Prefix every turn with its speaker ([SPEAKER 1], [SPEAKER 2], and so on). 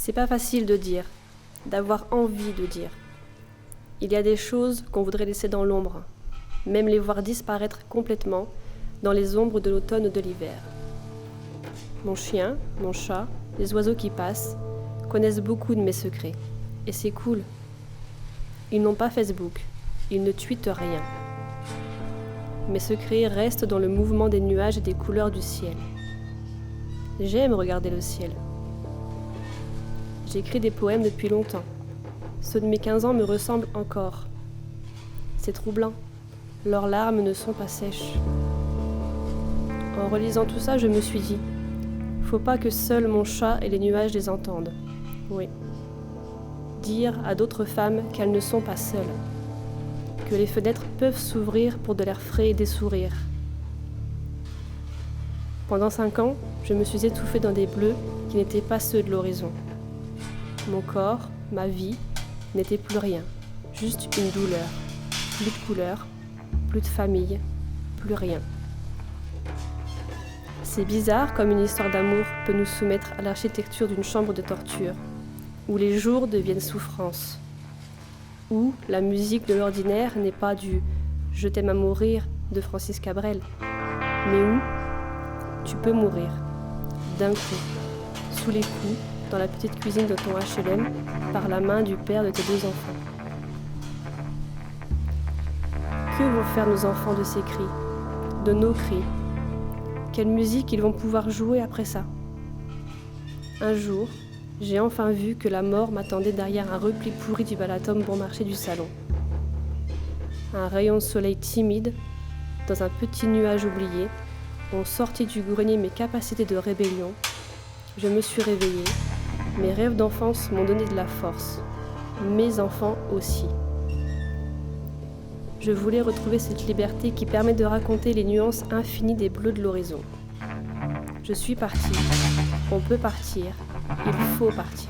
[SPEAKER 1] C'est pas facile de dire, d'avoir envie de dire. Il y a des choses qu'on voudrait laisser dans l'ombre, même les voir disparaître complètement dans les ombres de l'automne ou de l'hiver. Mon chien, mon chat, les oiseaux qui passent connaissent beaucoup de mes secrets. Et c'est cool. Ils n'ont pas Facebook, ils ne tweetent rien. Mes secrets restent dans le mouvement des nuages et des couleurs du ciel. J'aime regarder le ciel. J'écris des poèmes depuis longtemps. Ceux de mes 15 ans me ressemblent encore. C'est troublant. Leurs larmes ne sont pas sèches. En relisant tout ça, je me suis dit, faut pas que seul mon chat et les nuages les entendent. Oui. Dire à d'autres femmes qu'elles ne sont pas seules. Que les fenêtres peuvent s'ouvrir pour de l'air frais et des sourires. Pendant 5 ans, je me suis étouffée dans des bleus qui n'étaient pas ceux de l'horizon. Mon corps, ma vie, n'était plus rien, juste une douleur. Plus de couleurs, plus de famille, plus rien. C'est bizarre comme une histoire d'amour peut nous soumettre à l'architecture d'une chambre de torture, où les jours deviennent souffrance, où la musique de l'ordinaire n'est pas du « Je t'aime à mourir » de Francis Cabrel, mais où tu peux mourir, d'un coup, sous les coups, dans la petite cuisine de ton HLM, par la main du père de tes 2 enfants. Que vont faire nos enfants de ces cris, de nos cris? Quelle musique ils vont pouvoir jouer après ça? Un jour, j'ai enfin vu que la mort m'attendait derrière un repli pourri du Balaton bon marché du salon. Un rayon de soleil timide, dans un petit nuage oublié, ont sorti du grenier mes capacités de rébellion. Je me suis réveillée. Mes rêves d'enfance m'ont donné de la force. Mes enfants aussi. Je voulais retrouver cette liberté qui permet de raconter les nuances infinies des bleus de l'horizon. Je suis partie. On peut partir. Il faut partir.